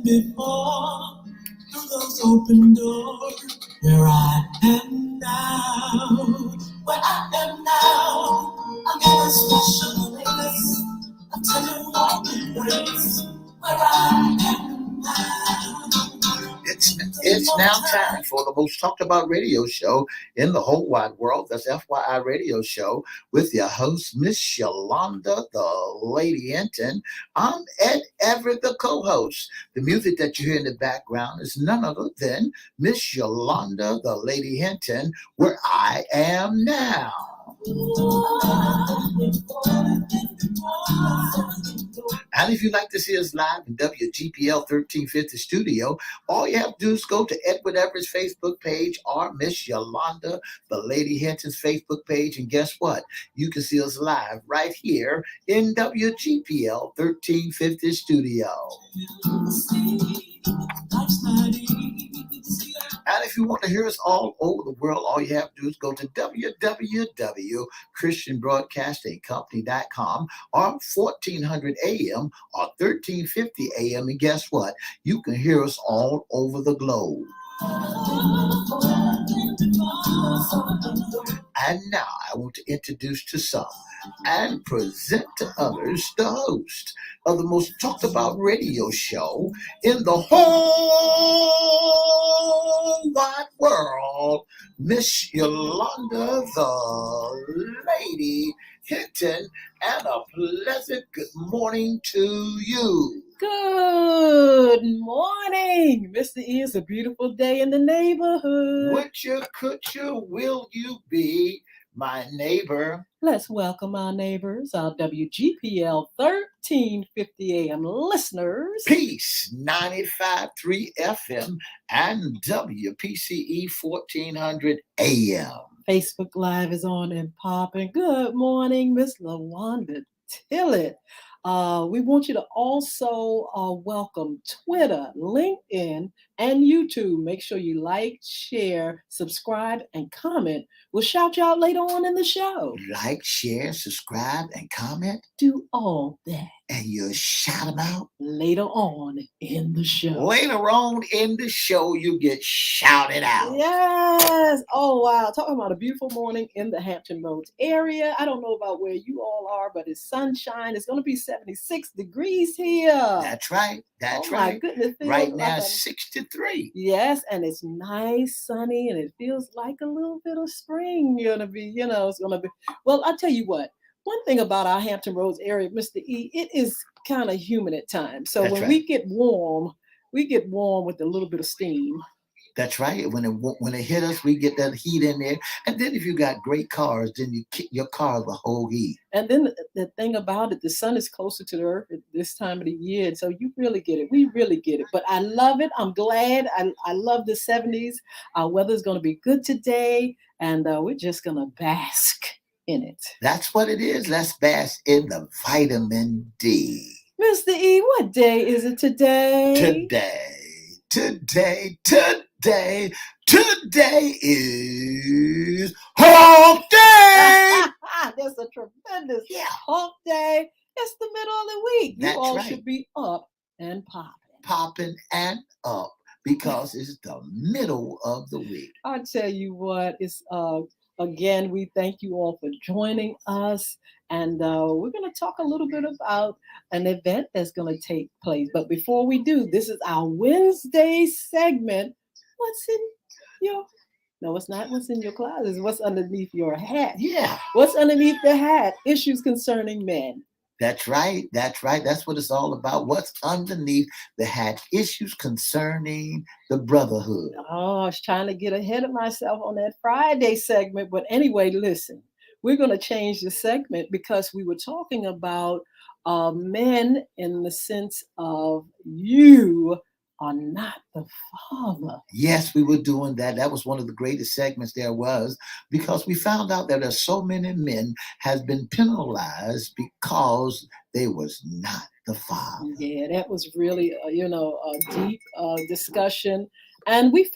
before through those open doors where I am now. Where I am now, I'm in a special place. I'm telling all the grace where I am now. It's now time for the most talked about radio show in the whole wide world. That's FYI Radio Show with your host, Miss Yolanda, the Lady Hinton. I'm Ed Everett, the co-host. The music that you hear in the background is none other than Miss Yolanda, the Lady Hinton, where I am now. And if you'd like to see us live in WGPL 1350 studio, all you have to do is go to Edward Everett's Facebook page or Miss Yolanda, the Lady Hinton's Facebook page. And guess what? You can see us live right here in WGPL 1350 studio. And if you want to hear us all over the world, all you have to do is go to www.christianbroadcastingcompany.com or 1400 AM or 1350 AM. And guess what? You can hear us all over the globe. And now I want to introduce to some and present to others the host of the most talked about radio show in the whole wide world, Miss Yolanda, the Lady Hinton, and a pleasant good morning to you. Good morning, Mr. E. It's a beautiful day in the neighborhood. Would you, could you, will you be my neighbor? Let's welcome our neighbors, our WGPL 1350 AM listeners. Peace 95.3 FM and WPCE 1400 AM. Facebook Live is on and popping. Good morning, Miss LaWanda Tillett. We want you to also welcome Twitter, LinkedIn, and YouTube. Make sure you like, share, subscribe, and comment. We'll shout you out later on in the show. Like, share, subscribe, and comment. Do all that. And you'll shout them out later on in the show. Later on in the show, you get shouted out. Yes. Oh, wow. Talking about a beautiful morning in the Hampton Roads area. I don't know about where you all are, but it's sunshine. It's going to be 76 degrees here. That's right. That's right. My goodness. Right now, 63. Yes. And it's nice, sunny, and it feels like a little bit of spring. It's going to be. Well, I'll tell you what. One thing about our Hampton Roads area, Mr. E, it is kind of humid at times. So when we get warm with a little bit of steam. That's right. When it hit us, we get that heat in there. And then if you got great cars, then your car will hold heat. And then the thing about it, the sun is closer to the earth at this time of the year. And so you really get it. We really get it. But I love it. I'm glad. I love the 70s. Our weather's going to be good today. And we're just going to bask in it. That's what it is. Let's bask in the vitamin D. Mr. E, what day is it today? Today is Hump Day. That's a tremendous Hump Day. It's the middle of the week. You all should be up and popping. Popping and up because it's the middle of the week. I tell you what, it's again, we thank you all for joining us. And we're going to talk a little bit about an event that's going to take place. But before we do, this is our Wednesday segment. What's in your... No, it's not what's in your closet. It's what's underneath your hat. Yeah. What's underneath the hat? Issues concerning men. That's right. That's right. That's what it's all about. What's underneath the hat? Issues concerning the brotherhood. Oh, I was trying to get ahead of myself on that Friday segment. But anyway, listen, we're going to change the segment because we were talking about men in the sense of you are not the father. Yes, we were doing that. That was one of the greatest segments there was, because we found out that there's so many men has been penalized because they was not the father. Yeah, that was really, a deep discussion. And we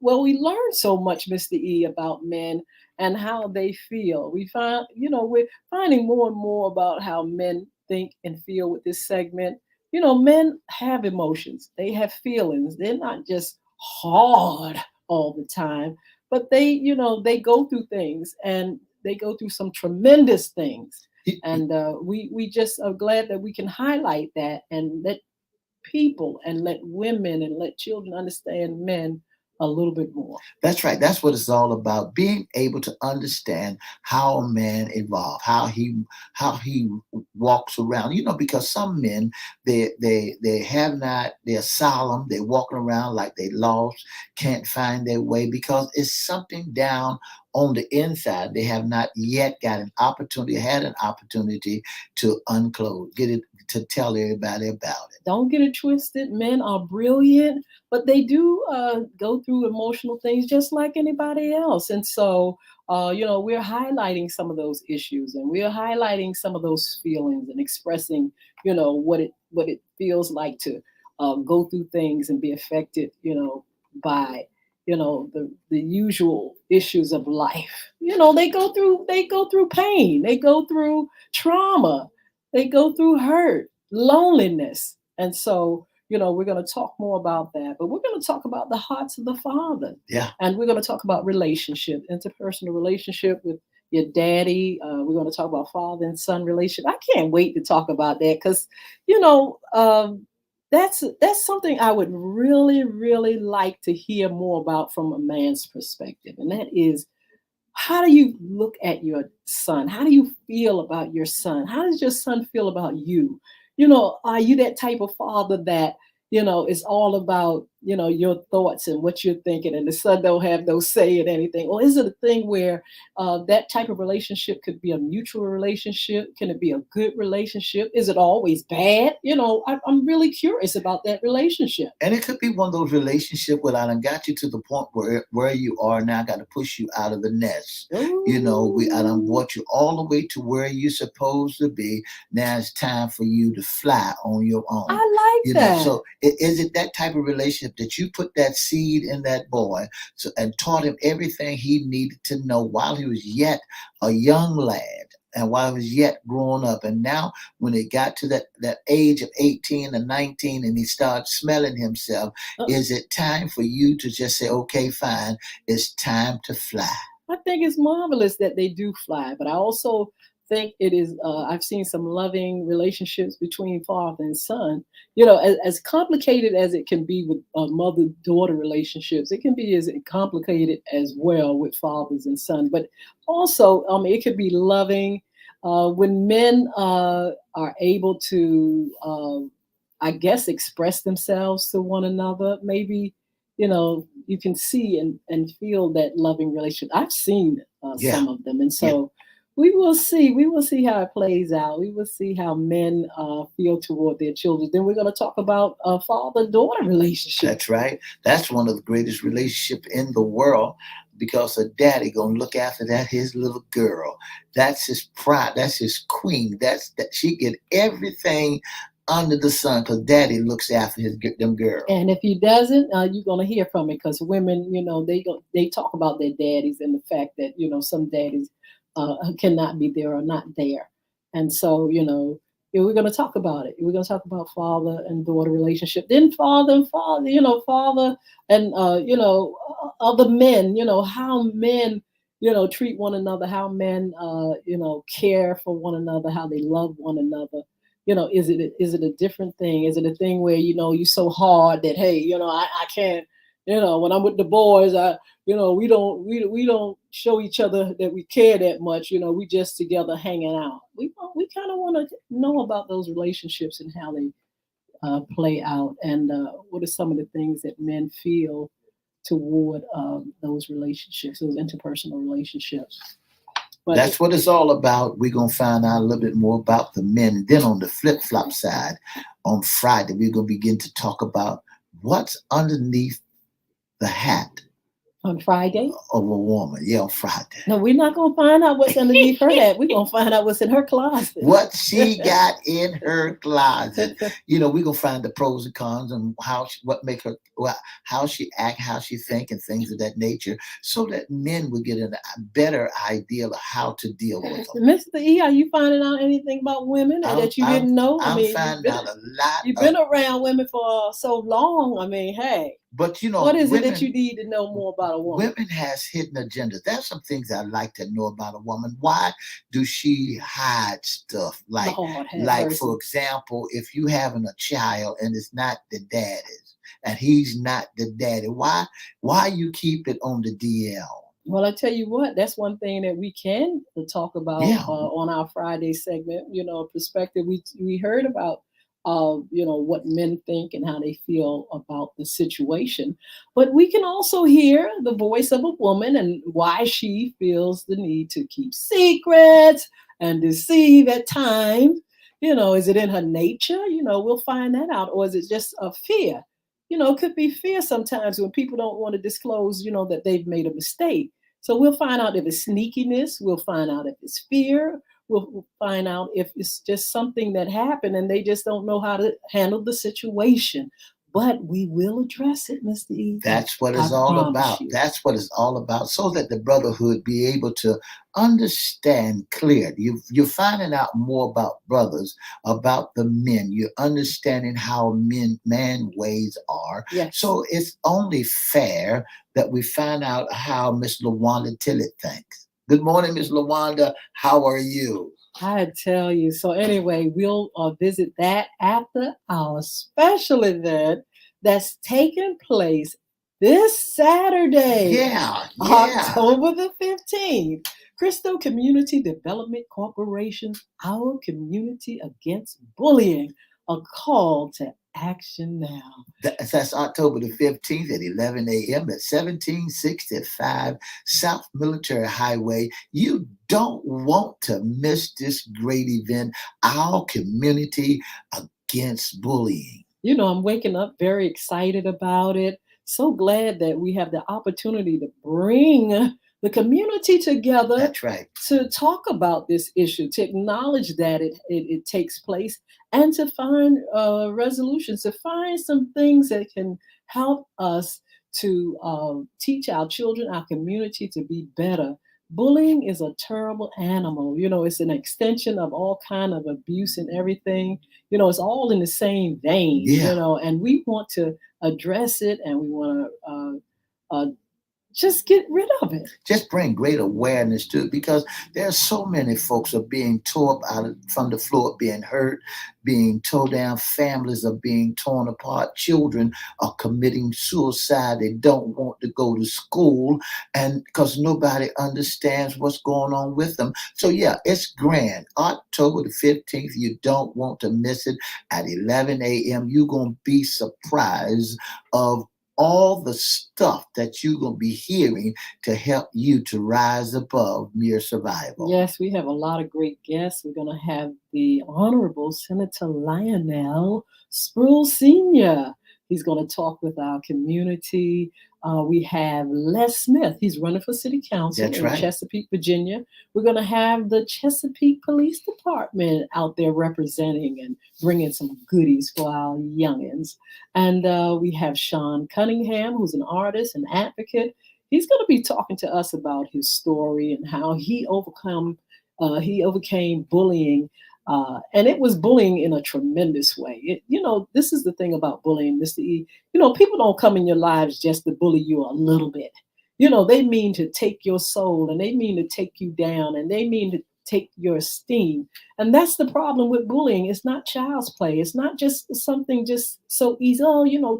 learned so much, Mr. E, about men and how they feel. We found, we're finding more and more about how men think and feel with this segment. men have emotions. They have feelings. They're not just hard all the time, but they go through things, and they go through some tremendous things. And we just are glad that we can highlight that and let people and let women and let children understand men a little bit more. That's right. That's what it's all about. Being able to understand how a man evolved, how he walks around. Because some men they have not, they're solemn, they're walking around like they lost, can't find their way because it's something down on the inside. They have not yet had an opportunity to unclothe, get it to tell everybody about it. Don't get it twisted. Men are brilliant, but they do go through emotional things just like anybody else. And so, we're highlighting some of those issues, and we're highlighting some of those feelings, and expressing, what it feels like to go through things and be affected, by the usual issues of life. They go through pain, they go through trauma, they go through hurt, loneliness. And so, we're going to talk more about that, but we're going to talk about the hearts of the Father. Yeah. And we're going to talk about relationship, interpersonal relationship with your daddy. We're going to talk about father and son relationship. I can't wait to talk about that because, that's something I would really, really like to hear more about from a man's perspective. And that is, how do you look at your son? How do you feel about your son? How does your son feel about you? Are you that type of father that, is all about, your thoughts and what you're thinking, and the son don't have no say in anything? Or is it a thing where that type of relationship could be a mutual relationship? Can it be a good relationship? Is it always bad? I'm really curious about that relationship. And it could be one of those relationships where I done got you to the point where you are now. I got to push you out of the nest. I done Ooh, brought you all the way to where you're supposed to be. Now it's time for you to fly on your own. I like that. So is it that type of relationship that you put that seed in that boy, and taught him everything he needed to know while he was yet a young lad, and while he was yet growing up? And now when it got to that age of 18 and 19, and he started smelling himself, Uh, is it time for you to just say, okay, fine, it's time to fly? I think it's marvelous that they do fly, but I also think it is. I've seen some loving relationships between father and son. As complicated as it can be with mother-daughter relationships, it can be as complicated as well with fathers and sons. But also, it could be loving when men are able to, I guess, express themselves to one another. Maybe you can see and feel that loving relationship. I've seen Yeah, some of them, and yeah. so we will see how it plays out. We will see how men feel toward their children. Then we're going to talk about father-daughter relationship. That's right. That's one of the greatest relationships in the world, because a daddy gonna look after that his little girl. That's his pride. That's his queen. That she get everything under the sun because daddy looks after them girls. And if he doesn't, you're gonna hear from it, because women, they talk about their daddies and the fact that some daddies cannot be there or not there, and so yeah, we're gonna talk about it. We're gonna talk about father and daughter relationship, then father and father, father and other men, how men treat one another, how men care for one another, how they love one another. Is it a different thing? Is it a thing where you're so hard that, hey, I can't, when I'm with the boys, we don't show each other that we care that much. We just together hanging out. We kind of want to know about those relationships and how they play out, and what are some of the things that men feel toward those relationships, those interpersonal relationships. But That's what it's all about. We're gonna find out a little bit more about the men. And then on the flip flop side, on Friday, we're gonna begin to talk about what's underneath the hat On Friday. of a woman. Yeah, on Friday. No, we're not gonna find out what's underneath her hat. We're gonna find out what's in her closet. What she got in her closet. We're gonna find the pros and cons and what make her, how she act, how she think, and things of that nature, so that men will get a better idea of how to deal with them. Mr. E, are you finding out anything about women I'm that you I'm didn't know? I I'm mean, finding out a lot you've of, been around women for so long. I mean, hey, but what is it that you women. need to know more about a woman? Women has hidden agendas. There's some things I like to know about a woman. Why do she hide stuff? Lord have Like for mercy. example, if you having a child and it's not the daddy's, and he's not the daddy, why you keep it on the DL? Well, I tell you what, that's one thing that we can talk about Yeah, on our Friday segment. Perspective. We heard about what men think and how they feel about the situation, but we can also hear the voice of a woman and why she feels the need to keep secrets and deceive at times. Is it in her nature? We'll find that out, or is it just a fear? It could be fear sometimes when people don't want to disclose, that they've made a mistake. So we'll find out if it's sneakiness. We'll find out if it's fear. We'll find out if it's just something that happened and they just don't know how to handle the situation. But we will address it, Mr. E. that's what I it's all promise about. you. That's what it's all about. So that the brotherhood be able to understand clearly. You're finding out more about brothers, about the men. You're understanding how man ways are. Yes. So it's only fair that we find out how Miss Lawanda Tillett thinks. Good morning, Miss Lawanda. How are you? I tell you. So anyway, we'll visit that after our special event that's taking place this Saturday, Yeah, yeah. October the 15th. Crystal Community Development Corporation, Our Community Against Bullying, a call to action now. That's October the 15th at 11 a.m. at 1765 South Military Highway. You don't want to miss this great event, Our Community Against Bullying. I'm waking up very excited about it. So glad that we have the opportunity to bring the community together That's right. to talk about this issue, to acknowledge that it takes place, and to find resolutions, to find some things that can help us to teach our children, our community to be better. Bullying is a terrible animal. It's an extension of all kind of abuse and everything. It's all in the same vein, Yeah. and we want to address it and we want to just get rid of it. Just bring great awareness to it, because there are so many folks are being tore up from the floor, being hurt, being tore down. Families are being torn apart. Children are committing suicide. They don't want to go to school, and because nobody understands what's going on with them. So yeah, it's grand. October the 15th. You don't want to miss it at 11 a.m. You're gonna be surprised of all the stuff that you're going to be hearing to help you to rise above mere survival. Yes, we have a lot of great guests. We're going to have the Honorable Senator Lionel Spruill Sr. He's going to talk with our community. We have Les Smith. He's running for city council That's in right. Chesapeake, Virginia. We're going to have the Chesapeake Police Department out there representing and bringing some goodies for our youngins. And we have Sean Cunningham, who's an artist and advocate. He's going to be talking to us about his story and how he overcame bullying, and it was bullying in a tremendous way. This is the thing about bullying, Mr. E. People don't come in your lives just to bully you a little bit. They mean to take your soul, and they mean to take you down, and they mean to take your esteem. And that's the problem with bullying. It's not child's play. It's not just something just so easy,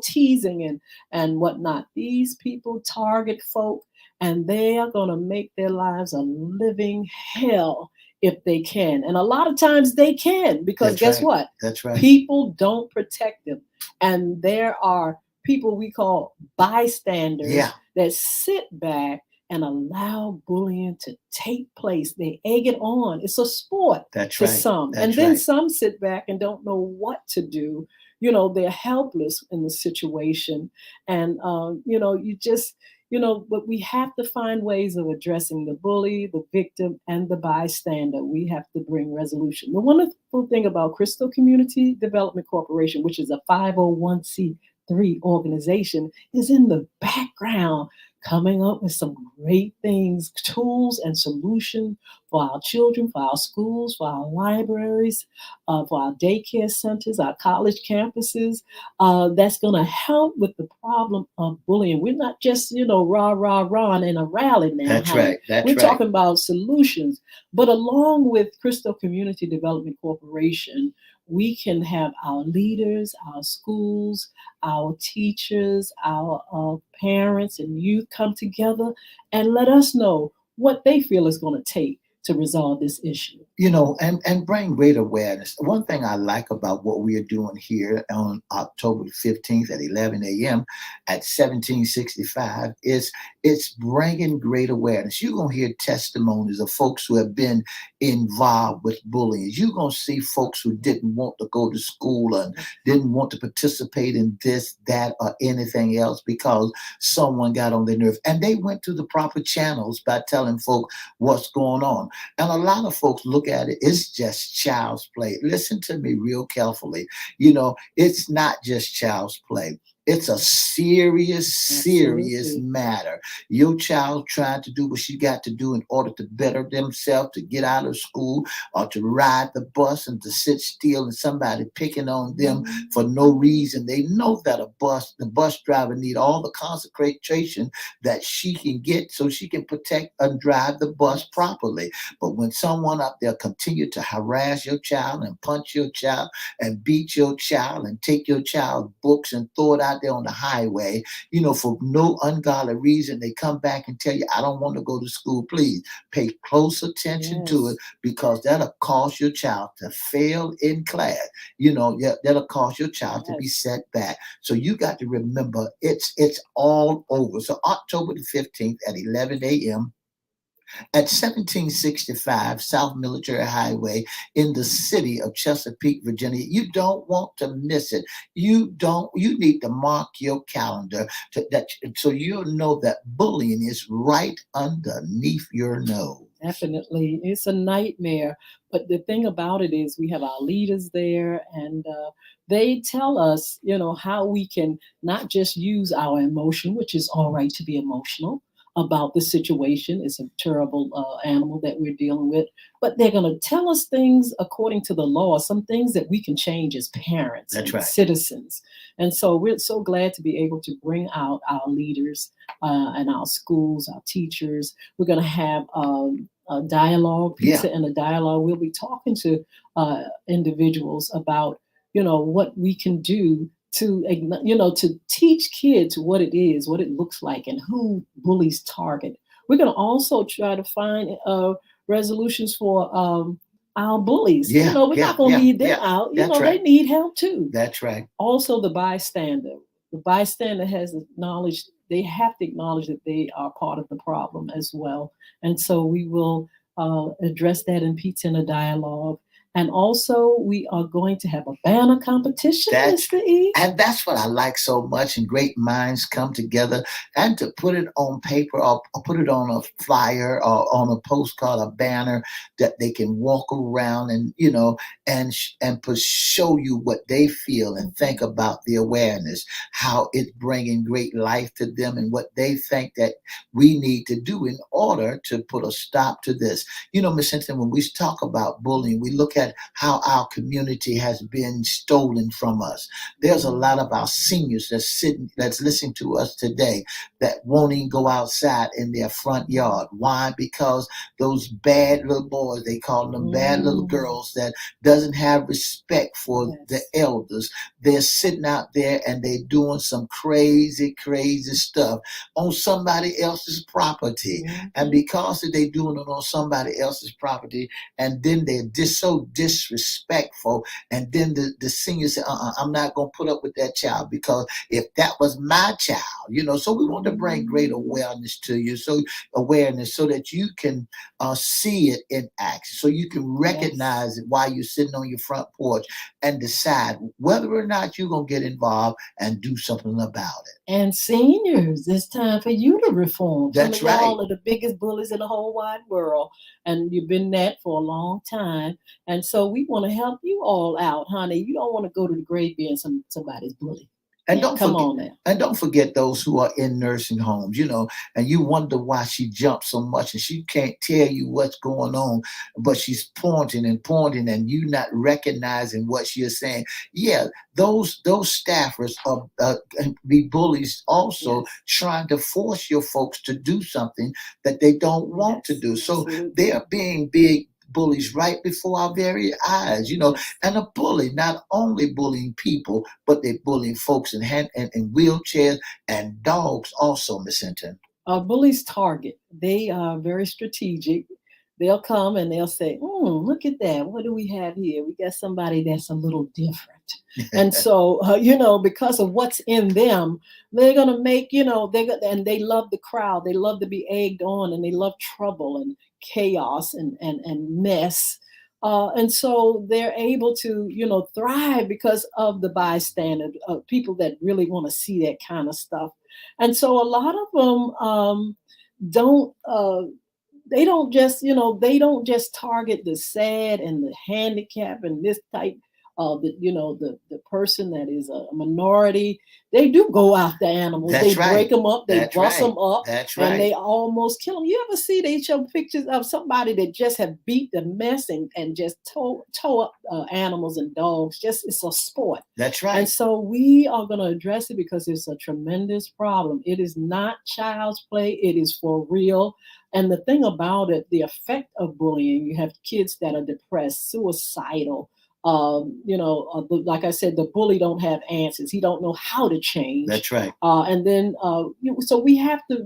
teasing and whatnot. These people target folk, and they are going to make their lives a living hell if they can. And a lot of times they can, because That's guess right. what? That's right. People don't protect them. And there are people we call bystanders, Yeah. that sit back and allow bullying to take place. They egg it on. It's a sport That's to right. some. That's And then right. some sit back and don't know what to do. They're helpless in the situation. And, you just, but we have to find ways of addressing the bully, the victim, and the bystander. We have to bring resolution. The wonderful thing about Crystal Community Development Corporation, which is a 501c3 organization, is in the background coming up with some great things, tools and solutions for our children, for our schools, for our libraries, for our daycare centers, our college campuses, that's going to help with the problem of bullying. We're not just, rah, rah, rah in a rally now, That's honey. right. That's We're right. talking about solutions. But along with Crystal Community Development Corporation, we can have our leaders, our schools, our teachers, our parents and youth come together and let us know what they feel is going to take to resolve this issue. And bring great awareness. One thing I like about what we are doing here on October 15th at 11 a.m. at 1765 is it's bringing great awareness. You're going to hear testimonies of folks who have been involved with bullying. You're going to see folks who didn't want to go to school and didn't want to participate in this, that, or anything else because someone got on their nerve. And they went to the proper channels by telling folks what's going on. And a lot of folks look at it, it's just child's play. Listen to me real carefully. It's not just child's play. It's a serious Absolutely. matter. Your child trying to do what she got to do in order to better themselves, to get out of school or to ride the bus and to sit still and somebody picking on them for no reason. They know that the bus driver need all the concentration that she can get so she can protect and drive the bus properly. But when someone up there continue to harass your child and punch your child and beat your child and take your child's books and throw it out there on the highway, for no ungodly reason, they come back and tell you, I don't want to go to school. Please pay close attention to it because that'll cause your child to fail in class. That'll cause your child to be set back. So you got to remember it's all over. So October the 15th at 11 a.m. at 1765 South Military Highway in the city of Chesapeake, Virginia. You don't want to miss it. You need to mark your calendar so you'll know that bullying is right underneath your nose. Definitely. It's a nightmare. But the thing about it is, we have our leaders there, and they tell us, how we can not just use our emotion, which is all right to be emotional about the situation. It's a terrible animal that we're dealing with. But they're going to tell us things according to the law, some things that we can change as parents That's and right. citizens. And so we're so glad to be able to bring out our leaders and our schools, our teachers. We're going to have a dialogue, pizza and a dialogue. We'll be talking to individuals about, what we can do to teach kids what it is, what it looks like, and who bullies target. We're going to also try to find resolutions for our bullies. Yeah, We're not going to leave them out. That's right. They need help too. That's right. Also, the bystander. The bystander has acknowledged, they have to acknowledge that they are part of the problem as well. And so we will address that in Pizza and a Dialogue. And also, we are going to have a banner competition, Mr. E. And that's what I like so much. And great minds come together, and to put it on paper or put it on a flyer or on a postcard, a banner that they can walk around and show you what they feel and think about the awareness, how it's bringing great life to them, and what they think that we need to do in order to put a stop to this. Miss Hinton, when we talk about bullying, we look at how our community has been stolen from us. There's a lot of our seniors that's listening to us today that won't even go outside in their front yard. Why? Because those bad little boys, they call them bad little girls, that doesn't have respect for the elders. They're sitting out there and they're doing some crazy stuff on somebody else's property. And because they're doing it on somebody else's property, and then they're so disrespectful, and then the seniors say, I'm not going to put up with that child, because if that was my child, So we want to bring great awareness to you, so that you can see it in action, so you can Yes. recognize it while you're sitting on your front porch and decide whether or not you're going to get involved and do something about it. And seniors, it's time for you to reform. Some of That's right. y'all are the biggest bullies in the whole wide world, and you've been that for a long time. And so we want to help you all out, honey. You don't want to go to the grave being somebody's bully. And Yeah, don't come forget, on now. those who are in nursing homes, and you wonder why she jumps so much and she can't tell you what's going on, but she's pointing and pointing and you not recognizing what she is saying. Yeah, those staffers can be bullies also, Yes, trying to force your folks to do something that they don't want to yes, do. So absolutely. they're being big bullies right before our very eyes. Yes. And a bully not only bullying people, but they're bullying folks in wheelchairs and dogs also, Miss Hinton. Bullies target. They are very strategic. They'll come and they'll say, look at that. What do we have here? We got somebody that's a little different. And so, because of what's in them, they're going to make, and they love the crowd. They love to be egged on, and they love trouble and chaos and mess. And so they're able to, thrive because of the bystander, people that really want to see that kind of stuff. And so a lot of them don't they don't just they don't just target the sad and the handicap and this type of the person that is a minority. They do go after animals. They That's break right. them up, they That's bust right. them up, That's and right. they almost kill them. You ever see they show pictures of somebody that just have beat the mess and just tow up animals and dogs? Just it's a sport. That's And right. so we are going to address it because it's a tremendous problem. It is not child's play, it is for real. And the thing about it, the effect of bullying, you have kids that are depressed, suicidal. Like I said, the bully don't have answers. He don't know how to change. That's right. And then, so we have to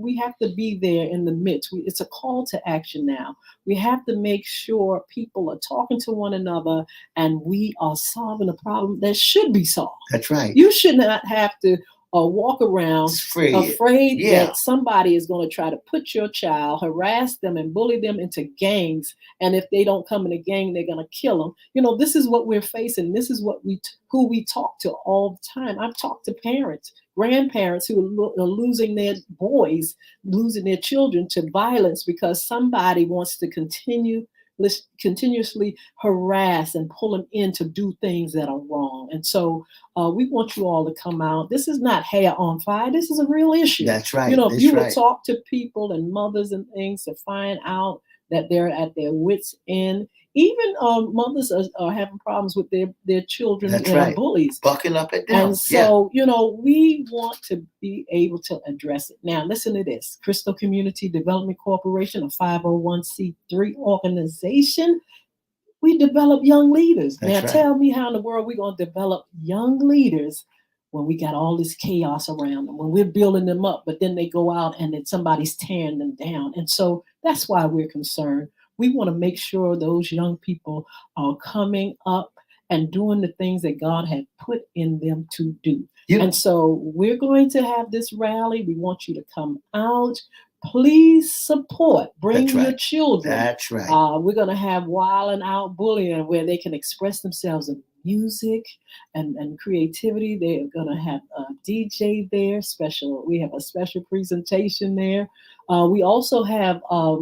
be there in the midst. It's a call to action now. We have to make sure people are talking to one another, and we are solving a problem that should be solved. That's right. You should not have to walk around It's free. afraid Yeah. that somebody is going to try to put your child, harass them, and bully them into gangs. And if they don't come in a gang, they're going to kill them. This is what we're facing. This is who we talk to all the time. I've talked to parents, grandparents who are losing their boys, losing their children to violence because somebody wants to continuously harass and pull them in to do things that are wrong. And so we want you all to come out. This is not hair on fire. This is a real issue. That's right. If That's you would right. talk to people and mothers and things to find out that they're at their wits' end. Even mothers are having problems with their children That's that are right. bullies. Bucking up at And them. Yeah. so, we want to be able to address it. Now, listen to this. Crystal Community Development Corporation, a 501c3 organization, we develop young leaders. Now, That's right. tell me how in the world we're going to develop young leaders when we got all this chaos around them, when we're building them up, but then they go out and then somebody's tearing them down. And so that's why we're concerned. We want to make sure those young people are coming up and doing the things that God had put in them to do. You, And so we're going to have this rally. We want you to come out. Please support. Bring that's your right. children. That's right. We're going to have Wild and Out Bullying where they can express themselves in music and creativity. They're going to have a DJ there. We have a special presentation there. We also have our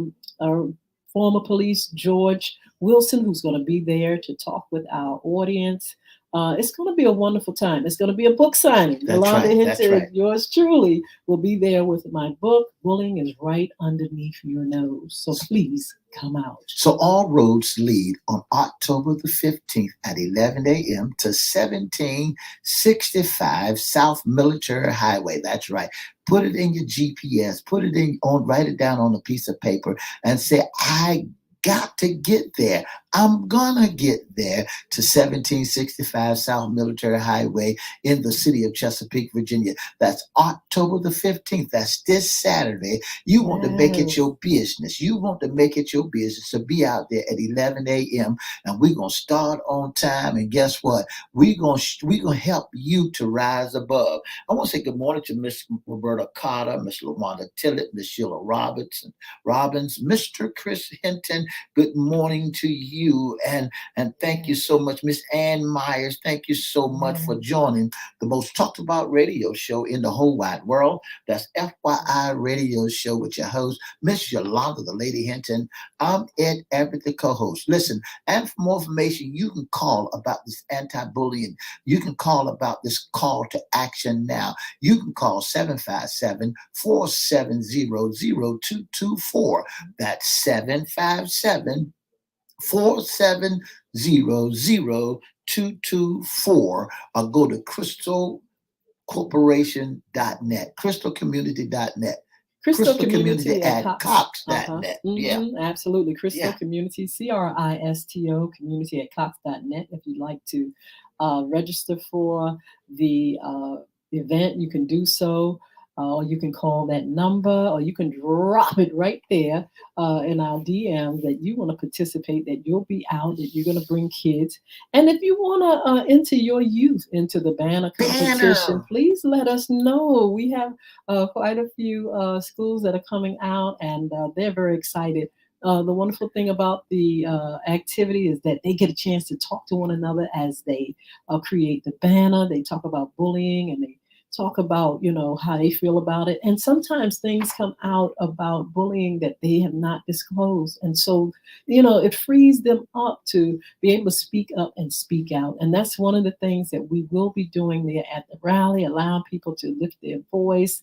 former police, George Wilson, who's going to be there to talk with our audience. It's going to be a wonderful time. It's going to be a book signing. That's Yolanda right. That's Hinton, right. yours truly, will be there with my book. Bullying is right underneath your nose. So please come out. So all roads lead on October the 15th at 11 a.m. to 1765 South Military Highway. That's right. Put it in your GPS. Write it down on a piece of paper and say, I got to get there. I'm gonna get there to 1765 South Military Highway in the city of Chesapeake, Virginia. That's October the 15th. That's this Saturday. You want to make it Yes. your business. You want to make it your business to be out there at 11 a.m. and we're gonna start on time. And guess what? We're gonna help you to rise above. I want to say good morning to Miss Roberta Carter, Miss Lawanda Tillett, Miss Sheila Robbins, Mr. Chris Hinton. Good morning to you, and thank you so much, Miss Ann Myers. Thank you so much for joining the most talked about radio show in the whole wide world. That's FYI Radio Show with your host, Miss Yolanda, the Lady Hinton. I'm Ed Everett, the co-host. Listen, and for more information, you can call about this anti-bullying. You can call about this call to action now. You can call 757-470-0224. That's 757-470-0224. Or go to crystalcorporation.net, crystalcommunity.net, Crystal Crystal Community Community at at Cox. Cox.net. Yeah, Absolutely. Crystal yeah. Community, CRISTO Community at Cox.net. If you'd like to register for the event, you can do so. Or you can call that number, or you can drop it right there in our DM that you want to participate, that you'll be out, that you're going to bring kids. And if you want to enter your youth into the banner competition, Banner. please let us know. We have quite a few schools that are coming out, and they're very excited. The wonderful thing about the activity is that they get a chance to talk to one another as they create the banner. They talk about bullying, and they talk about how they feel about it, and sometimes things come out about bullying that they have not disclosed, and so it frees them up to be able to speak up and speak out. And that's one of the things that we will be doing there at the rally, allowing people to lift their voice.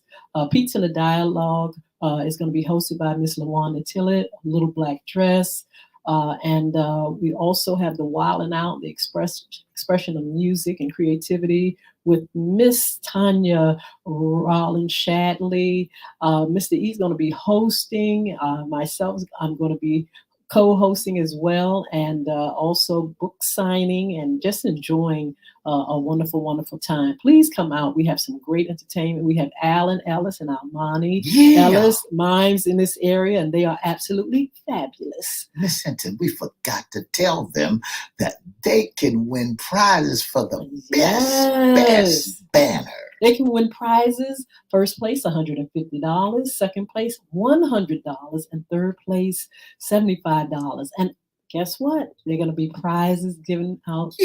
Pizza and a Dialogue is going to be hosted by Miss Lawanda Tillett, Little Black Dress. And we also have the Wild and Out, the expression of music and creativity with Miss Tanya Rollins Shadley. Mr. E is going to be hosting. Myself, I'm going to be co-hosting as well, and also book signing and just enjoying a wonderful, wonderful time. Please come out. We have some great entertainment. We have Alan Ellis and Almani Ellis mimes in this area, and they are absolutely fabulous. Listen, we forgot to tell them that they can win prizes for the best banner. They can win prizes. First place, $150. Second place, $100. And third place, $75. And guess what? They're going to be prizes given out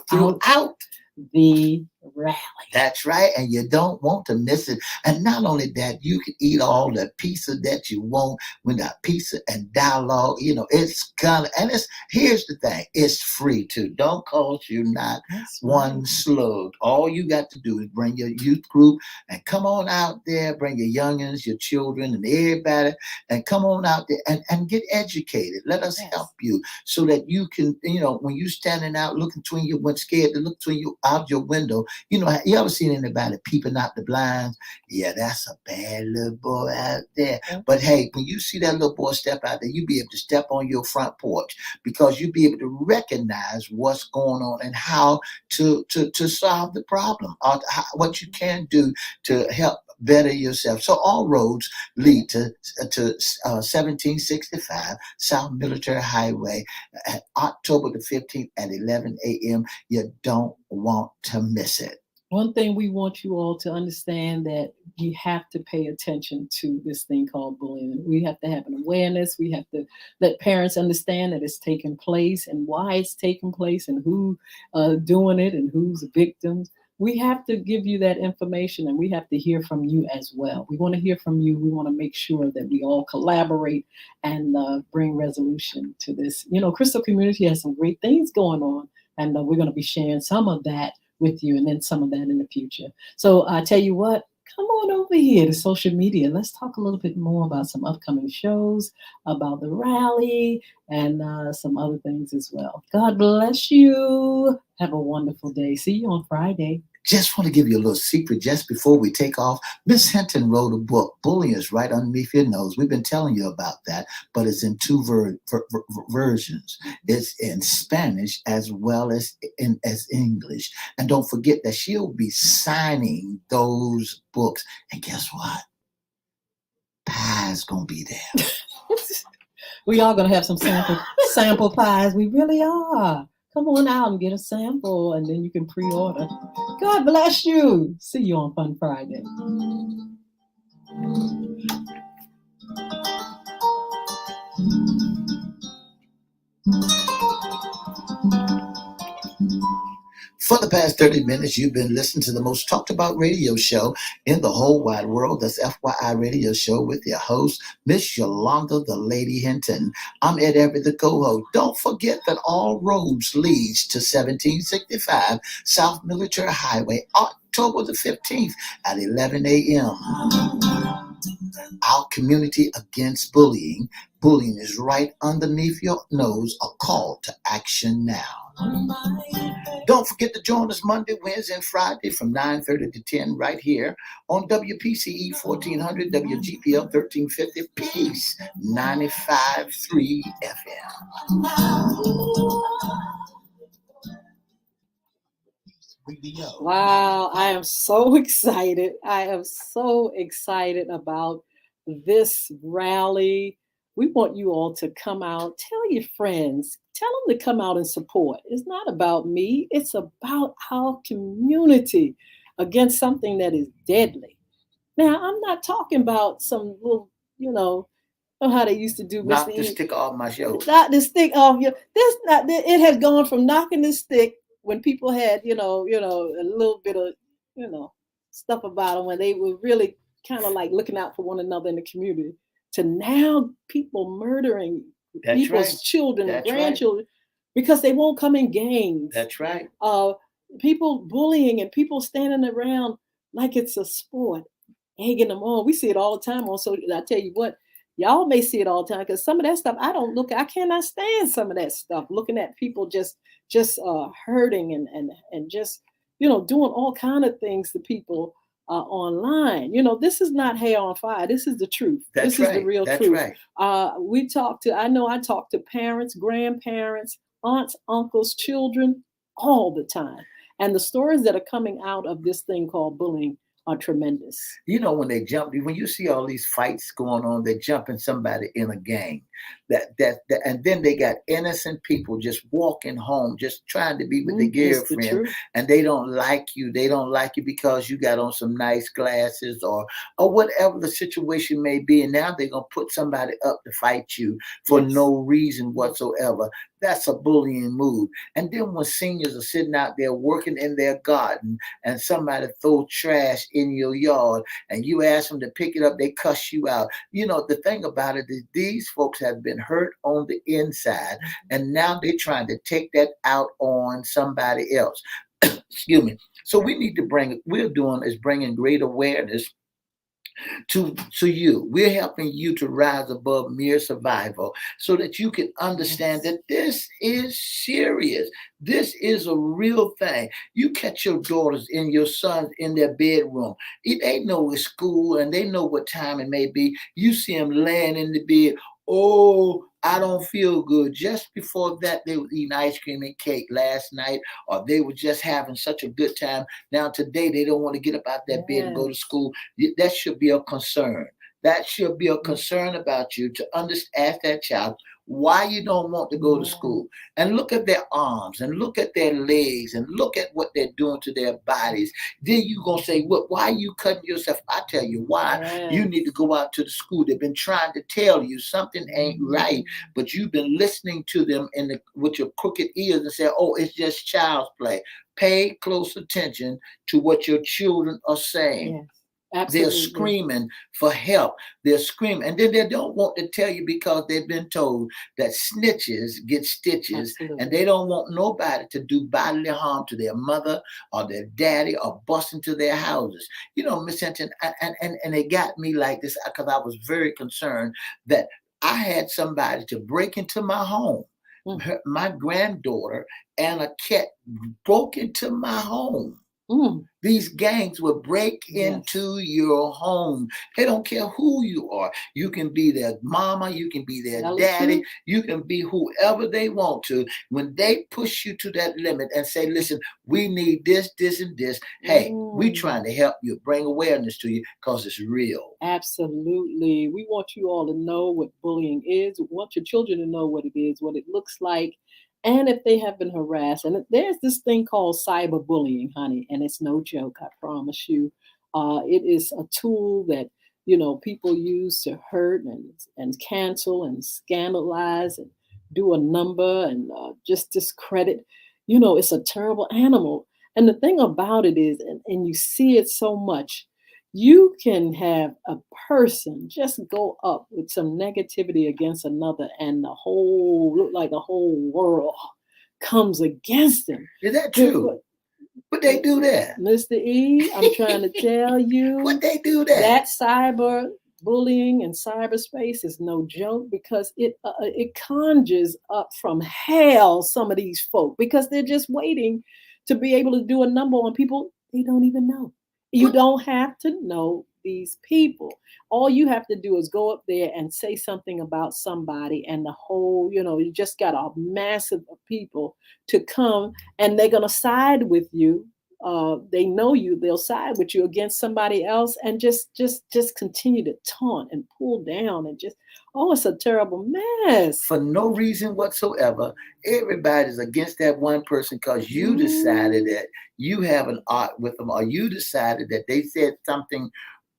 throughout the rally. That's right. And you don't want to miss it. And not only that, you can eat all the pizza that you want with that pizza and dialogue. It's gonna, and here's the thing, it's free too. Don't cost you not one slug. All you got to do is bring your youth group and come on out there, bring your youngins, your children, and everybody, and come on out there and get educated. Let us help you so that you can, when you're standing out looking between you, when scared to look between you out your window. You ever seen anybody peeping out the blinds? Yeah, that's a bad little boy out there. But hey, when you see that little boy step out there, you be able to step on your front porch, because you be able to recognize what's going on and how to solve the problem, or what you can do to help better yourself. So all roads lead to 1765 South Military Highway at October the 15th at 11 a.m. You don't want to miss it. One thing we want you all to understand, that we have to pay attention to this thing called bullying. We have to have an awareness. We have to let parents understand that it's taking place and why it's taking place and who doing it and who's the victims. We have to give you that information, and we have to hear from you as well. We want to hear from you. We want to make sure that we all collaborate and bring resolution to this. Crystal Community has some great things going on, and we're going to be sharing some of that with you, and then some of that in the future. So I tell you what, come on over here to social media. Let's talk a little bit more about some upcoming shows, about the rally, and some other things as well. God bless you. Have a wonderful day. See you on Friday. Just want to give you a little secret just before we take off. Miss Hinton wrote a book. Bullying is right underneath your nose. We've been telling you about that, but it's in two versions. It's in Spanish as well as as English. And don't forget that she'll be signing those books. And guess what? Pie's gonna be there. We are going to have some sample pies. We really are. Come on out and get a sample, and then you can pre-order. God bless you. See you on Fun Friday. For the past 30 minutes, you've been listening to the most talked about radio show in the whole wide world. That's FYI Radio Show with your host, Miss Yolanda, the Lady Hinton. I'm Ed Everett, the co-host. Don't forget that all roads leads to 1765 South Military Highway, October the 15th at 11 a.m. Our community against bullying. Bullying is right underneath your nose. A call to action now. Don't forget to join us Monday, Wednesday, and Friday from 9:30 to 10 right here on WPCE 1400, WGPL 1350, Peace 95.3 FM. Wow, I am so excited. I am so excited about this rally. We want you all to come out, tell your friends, tell them to come out and support. It's not about me, it's about our community against something that is deadly. Now, I'm not talking about some little, how they used to do, Knock Mr. the E. stick off my show. Not the stick off your. This not. It has gone from knocking the stick when people had, a little bit of, you know, stuff about them when they were really kind of like looking out for one another in the community, to now people murdering That's people's right. children and That's right. grandchildren because they won't come in gangs. That's right. People bullying and people standing around like it's a sport, egging them on. We see it all the time on social. I tell you what, y'all may see it all the time because some of that stuff I cannot stand some of that stuff. Looking at people just hurting and just doing all kind of things to people online. This is not hair on fire. This is the truth. That's this right. is the real That's truth. right. I talk to parents, grandparents, aunts, uncles, children all the time. And the stories that are coming out of this thing called bullying are tremendous. When you see all these fights going on, they're jumping somebody in a gang. And then they got innocent people just walking home, just trying to be with their girlfriend, and they don't like you. They don't like you because you got on some nice glasses or whatever the situation may be. And now they're gonna put somebody up to fight you for no reason whatsoever. That's a bullying move. And then when seniors are sitting out there working in their garden and somebody throw trash in your yard and you ask them to pick it up, they cuss you out. The thing about it is these folks have been hurt on the inside and now they're trying to take that out on somebody else. Excuse me. So we're doing is bringing great awareness to you. We're helping you to rise above mere survival so that you can understand that this is serious. This is a real thing. You catch your daughters and your sons in their bedroom. They know it's school and they know what time it may be. You see them laying in the bed. Oh, I don't feel good. Just before that, they were eating ice cream and cake last night, or they were just having such a good time. Now, today, they don't want to get up out that bed and go to school. That should be a concern. That should be a concern about you to ask that child why you don't want to go to school. And look at their arms and look at their legs and look at what they're doing to their bodies. Then you're going to say, why are you cutting yourself? I tell you why. You need to go out to the school. They've been trying to tell you something ain't right, but you've been listening to them with your crooked ears and say, oh, it's just child's play. Pay close attention to what your children are saying. Yes. Absolutely. They're screaming for help. They're screaming. And then they don't want to tell you because they've been told that snitches get stitches. Absolutely. And they don't want nobody to do bodily harm to their mother or their daddy or bust into their houses. Miss Hinton, and it got me like this because I was very concerned that I had somebody to break into my home. My granddaughter and a cat broke into my home. Mm, These gangs will break yes. into your home. They don't care who you are. You can be their mama, you can be their Tell the daddy, truth. you can be whoever they want to. When they push you to that limit and say, listen, we need this, this, and this, hey, we Mm. trying to help you, bring awareness to you because it's real. Absolutely. We want you all to know what bullying is. We want your children to know what it is, what it looks like, and if they have been harassed. And there's this thing called cyberbullying, honey, and it's no joke, I promise you. It is a tool that, people use to hurt and cancel and scandalize and do a number and just discredit. It's a terrible animal. And the thing about it is, and you see it so much, you can have a person just go up with some negativity against another, and look like the whole world comes against them. Is that Before, true? But they do that. Mr. E, I'm trying to tell What you they do that? that cyber bullying and cyberspace is no joke, because it conjures up from hell some of these folk, because they're just waiting to be able to do a number on people they don't even know. You What? don't have to know these people. All you have to do is go up there and say something about somebody, and the whole, you just got a massive of people to come, and they're going to side with you. They know you, they'll side with you against somebody else, and just continue to taunt and pull down, and just, oh, it's a terrible mess. For no reason whatsoever, everybody's against that one person because you decided Mm, that you have an art with them, or you decided that they said something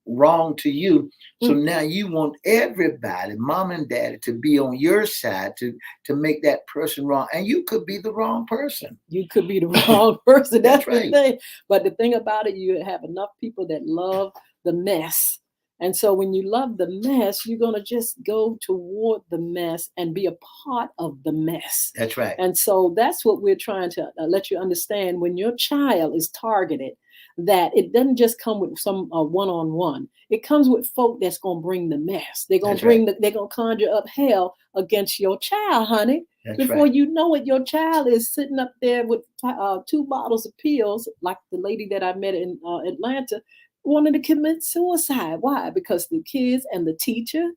wrong to you. So mm. now you want everybody, mom and daddy, to be on your side to make that person wrong. And you could be the wrong person. You could be the wrong person. That's That's the right. thing. But the thing about it, you have enough people that love the mess. And so when you love the mess, you're going to just go toward the mess and be a part of the mess. That's right. And so that's what we're trying to let you understand. When your child is targeted, that it doesn't just come with some one-on-one. It comes with folk that's going to bring the mess. They're going to That's right. they're going to conjure up hell against your child, honey. That's Before right. you know it, your child is sitting up there with 2 bottles of pills, like the lady that I met in Atlanta, wanted to commit suicide. Why? Because the kids and the teacher,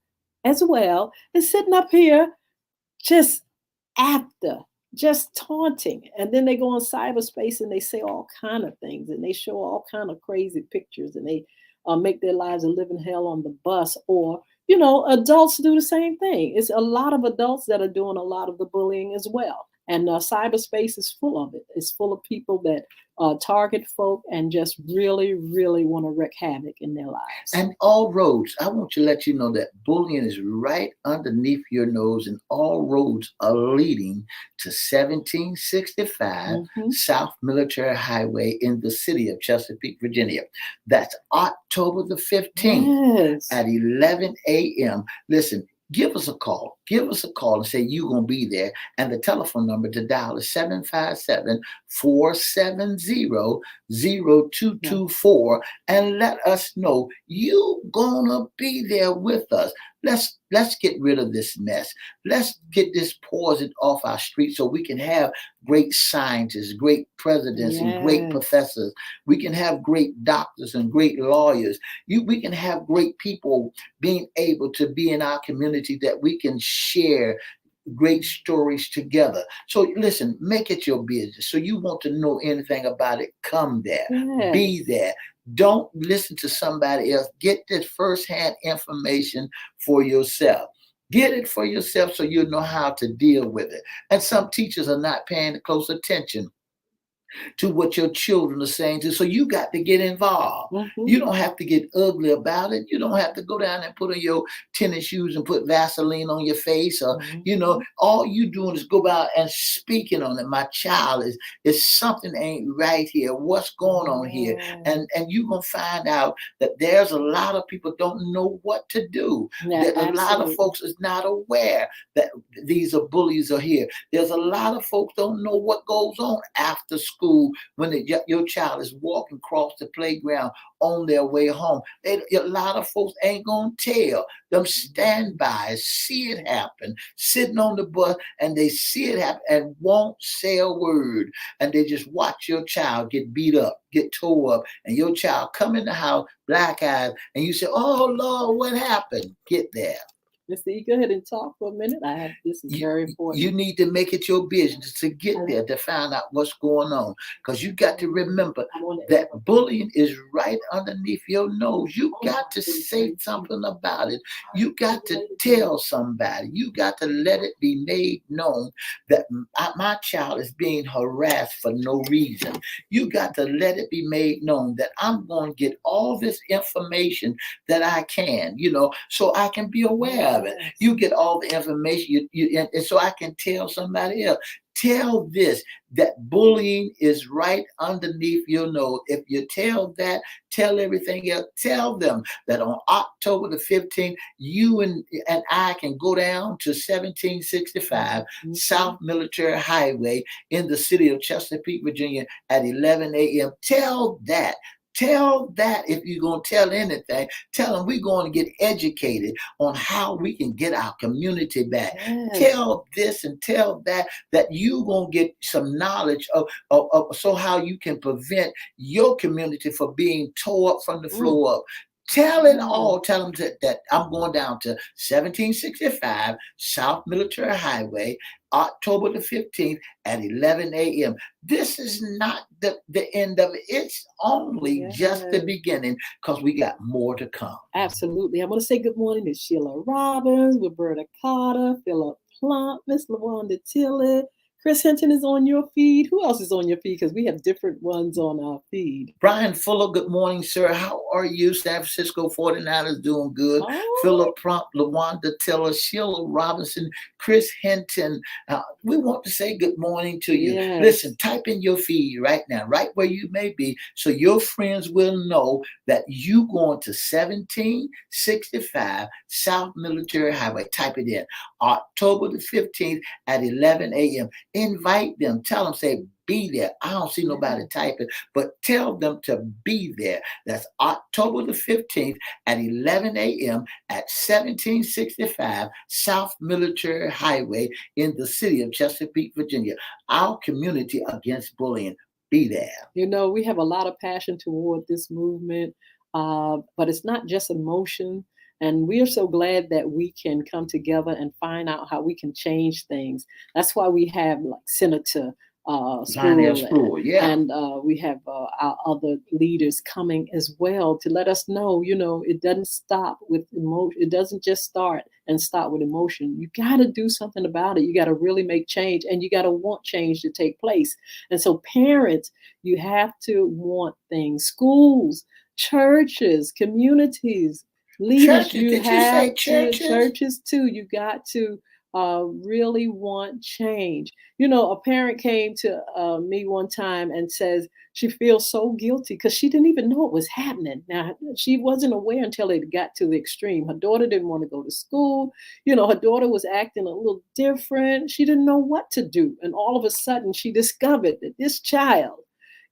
as well, is sitting up here just after, just taunting, and then they go on cyberspace and they say all kind of things, and they show all kind of crazy pictures, and they make their lives a living hell on the bus. Or adults do the same thing. It's a lot of adults that are doing a lot of the bullying as well, and cyberspace is full of it. It's full of people that target folk and just really really want to wreak havoc in their lives. And all roads, I want to let you know that bullying is right underneath your nose, and all roads are leading to 1765 Hmm. South Military Highway in the city of Chesapeake, Virginia. That's October the 15th Yes. at 11 a.m. Listen, give us a call. Give us a call and say you're going to be there. And the telephone number to dial is 757-470-0224, and let us know you going to be there with us. Let's get rid of this mess. Let's get this poison off our streets so we can have great scientists, great presidents, and great Yes. professors. We can have great doctors and great lawyers. We can have great people being able to be in our community that we can share great stories together. So listen, make it your business. So you want to know anything about it, come there, be Yes. there. Don't listen to somebody else. Get this firsthand information for yourself. Get it for yourself so you know how to deal with it. And some teachers are not paying close attention to what your children are saying to. So you got to get involved. Hmm. You don't have to get ugly about it. You don't have to go down and put on your tennis shoes and put Vaseline on your face, or Hmm. all you doing is go out and speaking on it. My child is something ain't right here. What's going on here? Yeah. And you're gonna find out that there's a lot of people don't know what to do. Yeah, That a lot of absolutely. folks is not aware that these are bullies are here. There's a lot of folks don't know what goes on after school school when your child is walking across the playground on their way home. A lot of folks ain't gonna tell. Them standbys see it happen, sitting on the bus, and they see it happen and won't say a word. And they just watch your child get beat up, get tore up, and your child come in the house black eyes, and you say, "Oh Lord, what happened?" Get there. Mr. E, go ahead and talk for a minute. This is you, very you important. need to make it your business to get there to find out what's going on, because you got to remember that bullying is right underneath your nose. You got to say something about it. You got to tell somebody. You got to let it be made known that my child is being harassed for no reason. You got to let it be made known that I'm going to get all this information that I can, so I can be aware of it. You get all the information, and so I can tell somebody else. Tell this, that bullying is right underneath your nose. If you tell that, tell everything else. Tell them that on October the 15th, you and I can go down to 1765 South Military Highway in the city of Chesapeake, Virginia at 11 a.m. Tell that. Tell that. If you're going to tell anything, tell them we're going to get educated on how we can get our community back. Yes. Tell this and tell that, that you're going to get some knowledge of so how you can prevent your community from being tore up from the floor up. Tell it all. Tell them that I'm going down to 1765 South Military Highway, October the 15th at 11 a.m. This is not the end of it. It's only just the beginning, because we got more to come. Absolutely. I want to say good morning to Sheila Robbins, Roberta Carter, Philip Plump, Miss LaWanda Tillett. Chris Hinton is on your feed. Who else is on your feed? Because we have different ones on our feed. Brian Fuller, good morning, sir. How are you? San Francisco 49ers doing good. Philip Plump, LaWanda Tiller, Sheila Robinson, Chris Hinton. We want to say good morning to you. Yes. Listen, type in your feed right now, right where you may be, so your friends will know that you going to 1765 South Military Highway. Type it in. October the 15th at 11 a.m. Invite them. Tell them, say, be there. I don't see nobody typing, but tell them to be there. That's October the 15th at 11 a.m. at 1765 South Military Highway in the city of Chesapeake, Virginia. Our community against bullying. Be there. We have a lot of passion toward this movement, but it's not just emotion. And we are so glad that we can come together and find out how we can change things. That's why we have like Senator Spruill, yeah. And we have our other leaders coming as well to let us know, it doesn't stop with emotion. It doesn't just start and stop with emotion. You got to do something about it. You got to really make change, and you got to want change to take place. And so parents, you have to want things. Schools, churches, communities, leaders, churches too. You got to really want change. A parent came to me one time and says she feels so guilty because she didn't even know it was happening. Now, she wasn't aware until it got to the extreme. Her daughter didn't want to go to school. Her daughter was acting a little different. She didn't know what to do. And all of a sudden, she discovered that this child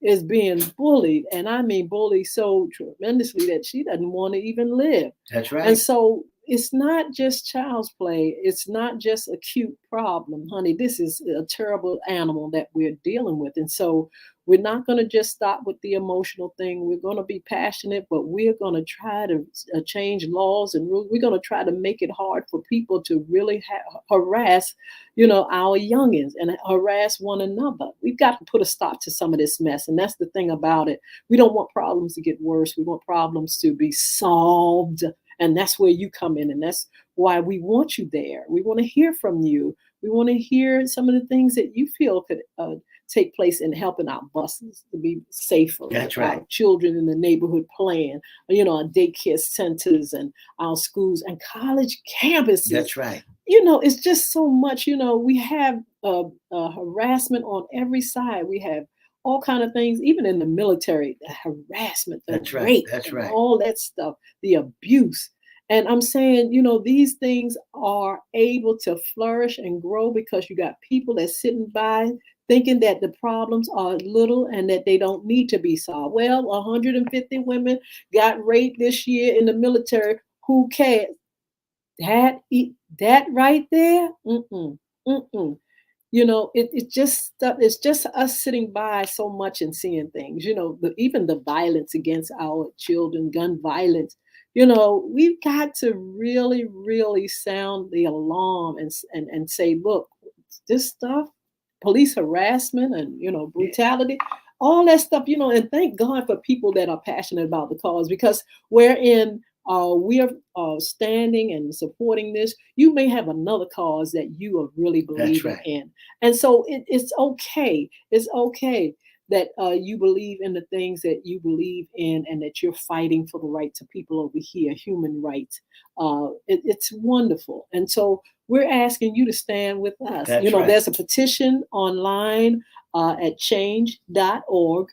is being bullied. And I mean, bullied so tremendously that she doesn't want to even live. That's right. And so it's not just child's play. It's not just a cute problem, honey. This is a terrible animal that we're dealing with. And so we're not going to just stop with the emotional thing. We're going to be passionate, but we're going to try to change laws and rules. We're going to try to make it hard for people to really harass, our youngins and harass one another. We've got to put a stop to some of this mess. And that's the thing about it. We don't want problems to get worse. We want problems to be solved. And that's where you come in. And that's why we want you there. We want to hear from you. We want to hear some of the things that you feel could take place in helping our buses to be safer. That's right. Our children in the neighborhood playing, our daycare centers and our schools and college campuses. That's right. It's just so much. We have harassment on every side. We have all kind of things, even in the military, the harassment, the rape, all that stuff, the abuse. And I'm saying, these things are able to flourish and grow because you got people that's sitting by thinking that the problems are little and that they don't need to be solved. Well, 150 women got raped this year in the military. Who cares? That right there, mm-mm. It's just us sitting by so much and seeing things. Even the violence against our children, gun violence. We've got to really, really sound the alarm and say, look, this stuff, police harassment and brutality, all that stuff. And thank God for people that are passionate about the cause, because wherein we are standing and supporting this, you may have another cause that you are really That's believing right. in. And so it's okay. It's okay that you believe in the things that you believe in, and that you're fighting for the rights of people over here, human rights. It's wonderful. And so we're asking you to stand with us. That's right. There's a petition online at change.org.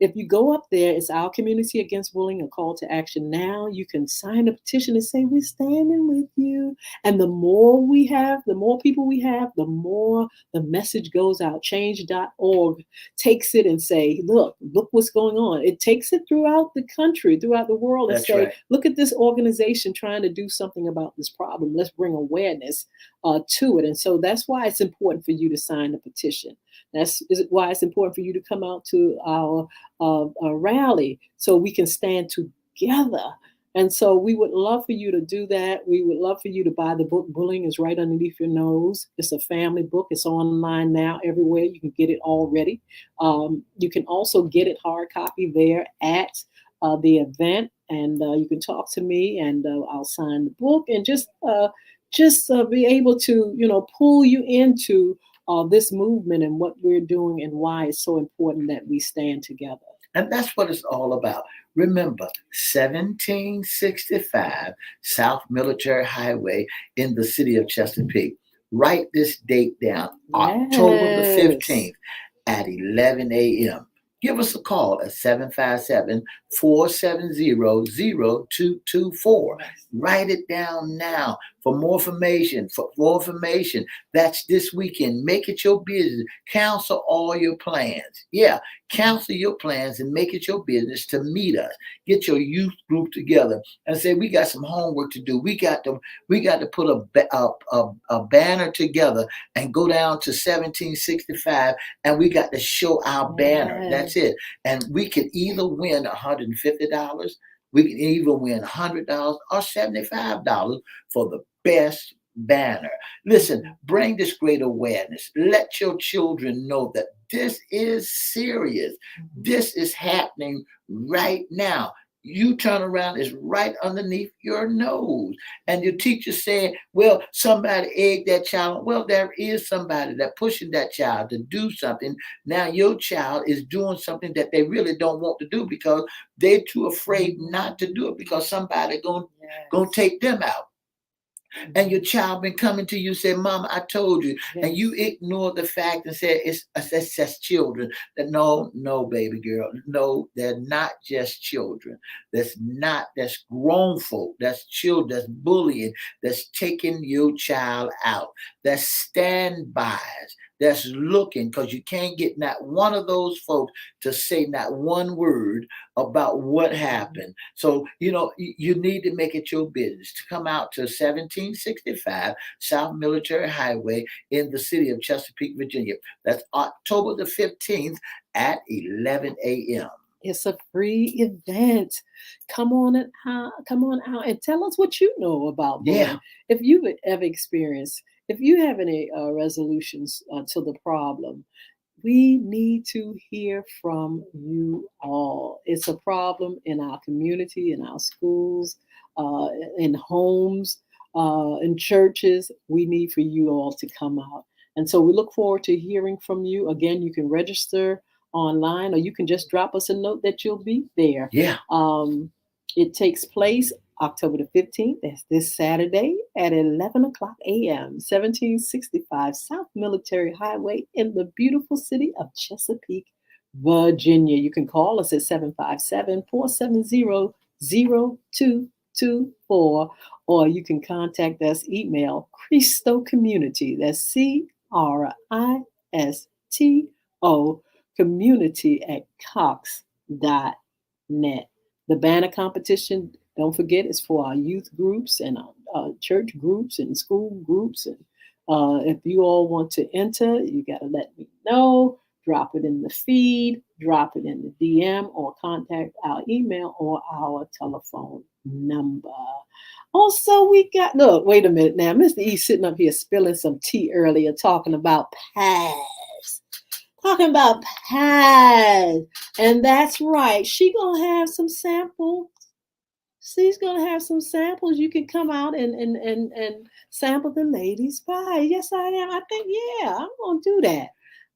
If you go up there, it's Our Community Against Bullying, a call to action. Now you can sign a petition and say, we're standing with you. And the more we have, the more people we have, the more the message goes out. Change.org takes it and say, look what's going on. It takes it throughout the country, throughout the world, and That's say, right. look at this organization trying to do something about this problem. Let's bring awareness to it. And so that's why it's important for you to sign the petition. That's why it's important for you to come out to our a rally so we can stand together. And so we would love for you to do that. We would love for you to buy the book. Bullying is right underneath your nose. It's a family book. It's online now everywhere. You can get it already. You can also get it hard copy there at the event, and you can talk to me, and I'll sign the book, and just be able to pull you into this movement and what we're doing, and why it's so important that we stand together. And that's what it's all about. Remember, 1765 South Military Highway in the city of Chesapeake. Write this date down, October the Yes. 15th at 11 a.m. Give us a call at 757-470-0224. Write it down now. For more information, that's this weekend. Make it your business. Cancel all your plans. Yeah, cancel your plans and make it your business to meet us. Get your youth group together and say, we got some homework to do. We got to put a banner together and go down to 1765, and we got to show our banner. Yes. That's it. And we can either win $150, we can either win $100 or $75 for the best banner. Listen, bring this great awareness. Let your children know that this is serious. This is happening right now. You turn around, it's right underneath your nose. And your teacher saying, well, somebody egged that child. Well, there is somebody that pushing that child to do something. Now your child is doing something that they really don't want to do because they're too afraid not to do it because somebody gonna take them out. And your child been coming to you say, Mama, I told you, and you ignore the fact and say it's just children. That no, baby girl, no, they're not just children. That's grown folk. That's children. That's bullying. That's taking your child out. That's standbys. That's looking because you can't get not one of those folks to say not one word about what happened. So, you need to make it your business to come out to 1765 South Military Highway in the city of Chesapeake, Virginia. That's October the 15th at 11 a.m. It's a free event. Come on out and tell us what you know about Yeah, bullying. If you've ever experienced, if you have any resolutions to the problem, we need to hear from you all. It's a problem in our community, in our schools, uh, in homes, in churches. We need for you all to come out. And so we look forward to hearing from you. Again, you can register online, or you can just drop us a note that you'll be there. yeah. It takes place October the 15th. That's this Saturday at 11 o'clock a.m., 1765 South Military Highway in the beautiful city of Chesapeake, Virginia. You can call us at 757-470-0224, or you can contact us, email Cristo Community. That's CRISTO CRTO community at Cox.net. The banner competition, don't forget, is for our youth groups and church groups and school groups. And if you all want to enter, you got to let me know. Drop it in the feed, drop it in the DM, or contact our email or our telephone number. Also, we got, look, wait a minute now. Mr. E sitting up here spilling some tea earlier, talking about pies. Talking about pies. And that's right. She gonna have some samples. She's gonna have some samples. You can come out and sample the ladies' pie. Yes, I am. I think, yeah, I'm gonna do that.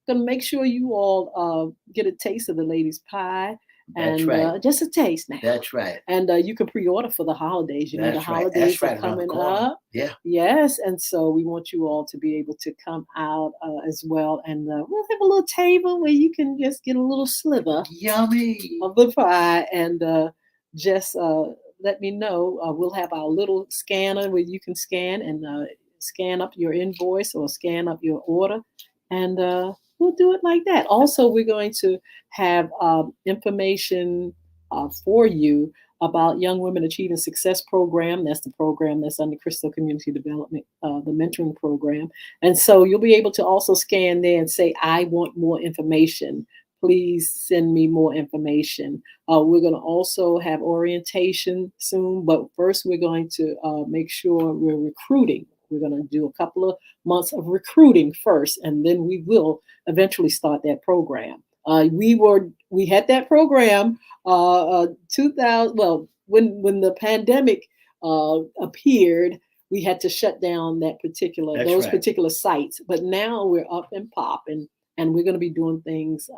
Gonna make sure you all get a taste of the ladies' pie, That's and right. just a taste now. That's right. And you can pre-order for the holidays. You know, the That's right. holidays That's right. are Around the coming corner. up. Yeah. Yes, and so we want you all to be able to come out as well, and we'll have a little table where you can just get a little sliver Yummy. of the pie, and just let me know. We'll have our little scanner where you can scan and scan up your invoice or scan up your order, and we'll do it like that. Also, we're going to have information for you about Young Women Achieving Success program. That's the program that's under Crystal Community Development, the mentoring program. And so you'll be able to also scan there and say, I want more information. Please send me more information. We're going to also have orientation soon, but first we're going to make sure we're recruiting. We're going to do a couple of months of recruiting first, and then we will eventually start that program. We had that program 2000. Well, when the pandemic appeared, we had to shut down those particular sites. But now we're up and popping, and we're going to be doing things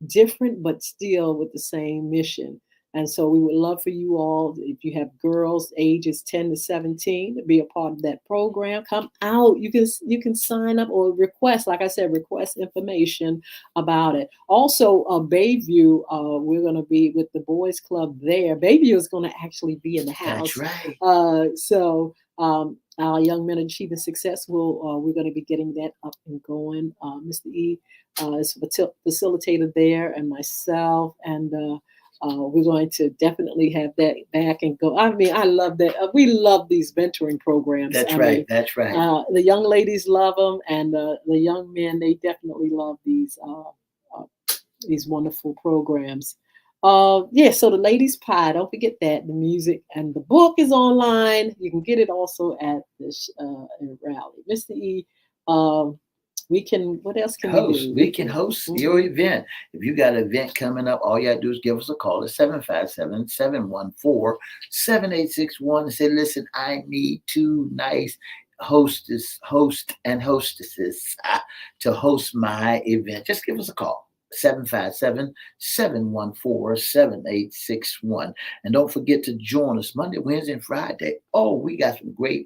different, but still with the same mission. And so we would love for you all, if you have girls ages 10 to 17, to be a part of that program. Come out. You can sign up or request, like I said, request information about it. Also, Bayview, we're going to be with the boys club there. Bayview is going to actually be in the house. That's right. Our Young Men Achieving Success we're going to be getting that up and going. Mr. E is facilitator there, and myself, and we're going to definitely have that back and go. I mean, I love that. We love these mentoring programs. That's right. That's right. The young ladies love them, and the young men, they definitely love these wonderful programs. Yeah, so the ladies' pie, don't forget that. The music and the book is online. You can get it also at this rally. Mr. E, what else can we do? We can host your event. If you got an event coming up, all you got to do is give us a call at 757-714-7861 and say, listen, I need two nice hosts and hostesses to host my event. Just give us a call. 757-714-7861. And don't forget to join us Monday, Wednesday, and Friday. Oh, we got some great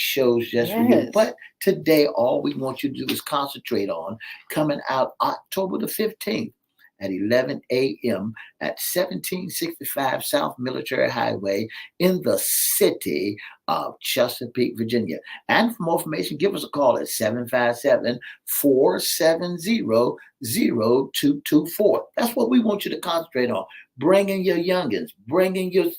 shows just for you. But today, all we want you to do is concentrate on coming out October the 15th at 11 a.m. at 1765 South Military Highway in the city of Chesapeake, Virginia. And for more information, give us a call at 757-470-0224. That's what we want you to concentrate on. Bringing your youngins, bringing your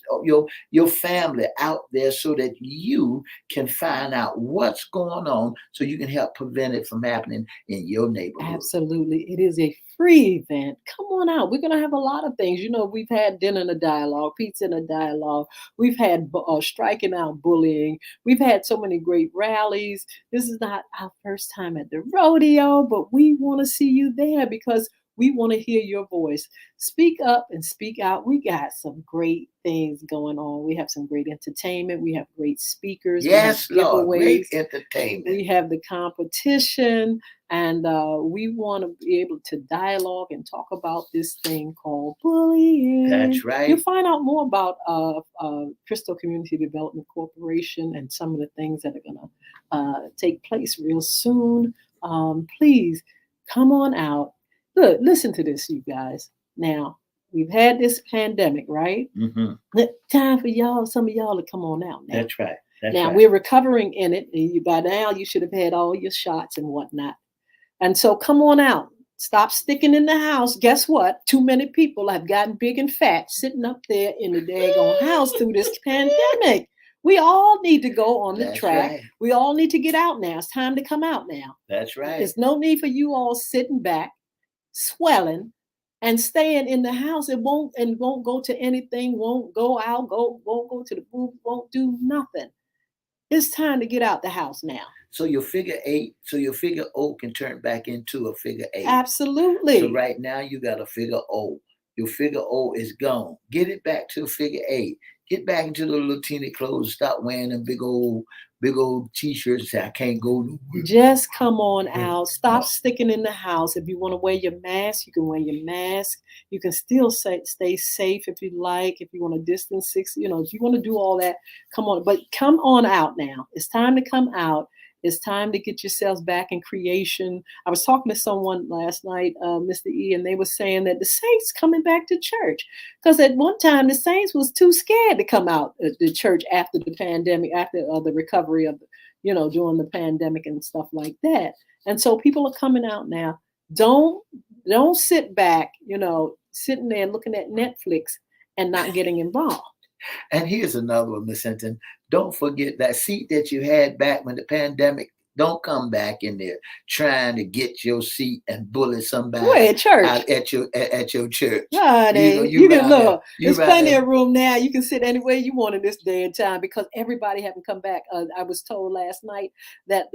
family out there so that you can find out what's going on so you can help prevent it from happening in your neighborhood. Absolutely. It is a free event. Come on out. We're going to have a lot of things. You know, we've had dinner and a dialogue, pizza and a dialogue. We've had striking out bullying. We've had so many great rallies. This is not our first time at the rodeo, but we want to see you there because we want to hear your voice. Speak up and speak out. We got some great things going on. We have some great entertainment. We have great speakers. Yes, Lord, great giveaways. entertainment. We have the competition, and we want to be able to dialogue and talk about this thing called bullying. That's right. You'll find out more about Crystal Community Development Corporation and some of the things that are going to take place real soon. Please come on out. Look, listen to this, you guys. Now, we've had this pandemic, right? Mm-hmm. Time for some of y'all to come on out now. That's right. We're recovering in it. By now, you should have had all your shots and whatnot. And so come on out. Stop sticking in the house. Guess what? Too many people have gotten big and fat sitting up there in the daggone house through this pandemic. We all need to go on the That's track. right. We all need to get out now. It's time to come out now. That's right. There's no need for you all sitting back, swelling, and staying in the house. It won't go to anything, won't go out, won't go to the booth, won't do nothing. It's time to get out the house now. So your figure 8, so your figure O can turn back into a figure 8. Absolutely. So right now you got a figure O. Your figure O is gone. Get it back to a figure 8. Get back into the little teeny clothes. Stop wearing them big old t-shirts. Say I can't go nowhere. Just come on out. Stop sticking in the house. If you want to wear your mask, you can wear your mask. You can still stay safe if you like. If you want to distance 6, if you want to do all that, come on. But come on out now. It's time to come out. It's time to get yourselves back in creation. I was talking to someone last night, Mr. E, and they were saying that the saints coming back to church. Because at one time, the saints was too scared to come out the church after the pandemic, after the recovery of, during the pandemic and stuff like that. And so people are coming out now. Don't sit back, sitting there looking at Netflix and not getting involved. And here's another one, Miss Hinton. Don't forget that seat that you had back when the pandemic. Don't come back in there trying to get your seat and bully somebody at church. Out at your church. You can look. There's plenty of room now. You can sit anywhere you want in this day and time because everybody haven't come back. I was told last night that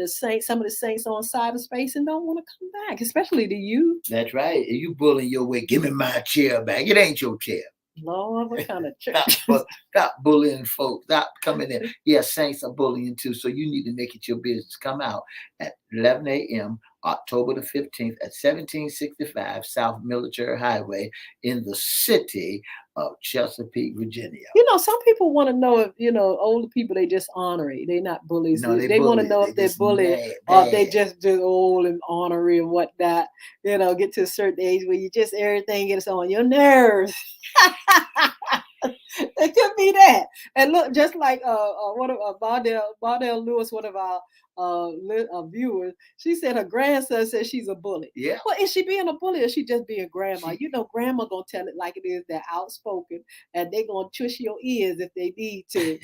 some of the saints on cyberspace and don't want to come back, especially the youth. That's right. You bullying your way. Give me my chair back. It ain't your chair. Lord, what kind of church? Stop bullying folks. Stop coming in. Yeah, saints are bullying too. So you need to make it your business. Come out at 11 a.m. October the 15th at 1765 South Military Highway in the city of Chesapeake, Virginia. Some people want to know if, older people, they just ornery. They're not bullies. No, they want to know if they're bullied or if they just old and ornery and whatnot. Get to a certain age where you just, everything gets on your nerves. It could be that. And look, just like one of Bardell Lewis, one of our viewers, she said her grandson said she's a bully. Yeah. Well, is she being a bully or is she just being grandma? Grandma gonna tell it like it is. They're outspoken and they gonna twist your ears if they need to.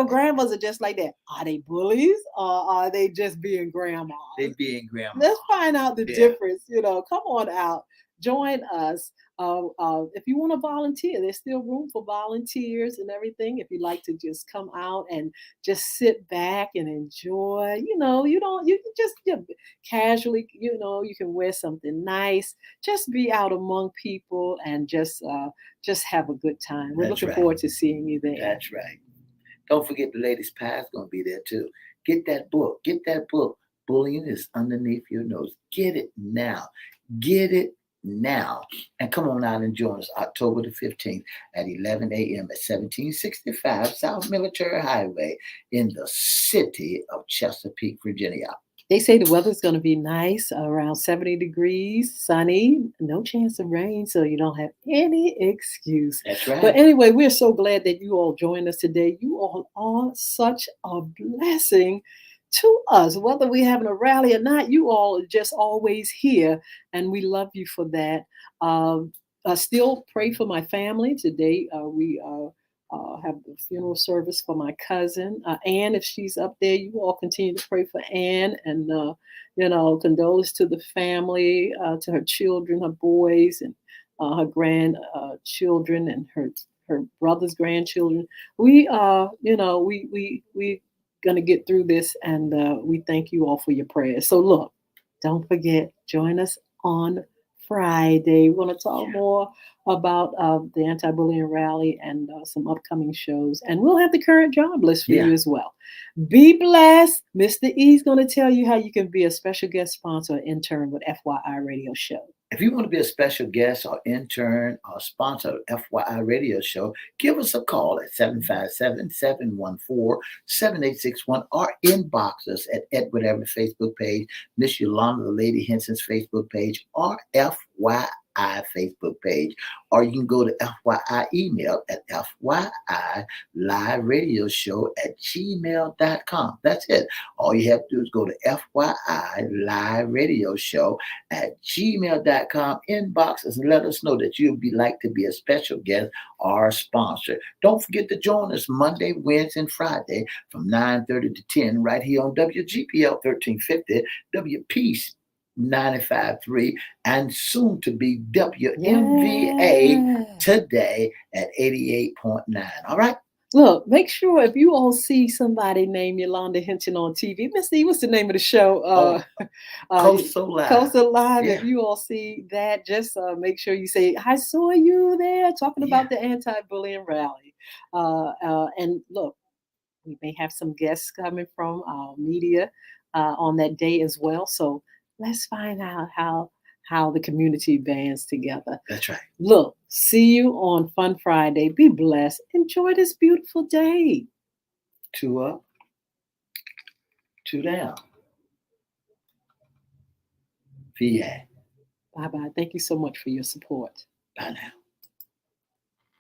Grandmas are just like that. Are they bullies or are they just being grandmas? They being grandma. Let's find out the difference. Come on out. Join us. If you want to volunteer, there's still room for volunteers and everything. If you like to just come out and just sit back and enjoy, you can just casually, you can wear something nice, just be out among people and just have a good time. We're looking forward to seeing you there. That's right. Don't forget the ladies' pie is going to be there too. Get that book. Bullying is underneath your nose. Get it now. Get it now. And come on out and join us October the 15th at 11 a.m. at 1765 South Military Highway in the city of Chesapeake, Virginia. They say the weather's going to be nice, around 70 degrees, sunny, no chance of rain, so you don't have any excuse. That's right. But anyway, we're so glad that you all joined us today. You all are such a blessing to us, whether we're having a rally or not. You all are just always here, and we love you for that. I still pray for my family today. We have the funeral service for my cousin Ann. If she's up there, you all continue to pray for Ann, and condolence to the family, to her children, her boys, and her grandchildren, and her brother's grandchildren. We gonna get through this, and we thank you all for your prayers. So look, don't forget, join us on Friday. We're going to talk more about the anti-bullying rally and some upcoming shows, and we'll have the current job list for you as well. Be blessed. Mr. E's going to tell you how you can be a special guest sponsor or intern with FYI Radio Show. If you want to be a special guest or intern or sponsor of FYI Radio Show, give us a call at 757-714-7861 or inbox us at Everette Facebook page, Miss Yolanda, the Lady Henson's Facebook page, or FYI FYI Facebook page, or you can go to FYI email at FYI live radio show at gmail.com. That's it. All you have to do is go to FYI live radio show at gmail.com, inbox us and let us know that you'd be like to be a special guest or a sponsor. Don't forget to join us Monday, Wednesday, and Friday from 9:30 to 10 right here on WGPL 1350, WP 95.3, and soon to be WMVA today at 88.9. All right? Look, make sure if you all see somebody named Yolanda Hinton on TV, Miss E, what's the name of the show? Coastal Live. Coastal Live. Yeah. If you all see that, just make sure you say, I saw you there talking about the anti-bullying rally. And look, we may have some guests coming from our media on that day as well. So let's find out how the community bands together. That's right. Look, see you on Fun Friday. Be blessed. Enjoy this beautiful day. 2 up, 2 down. VA. Bye-bye. Thank you so much for your support. Bye now.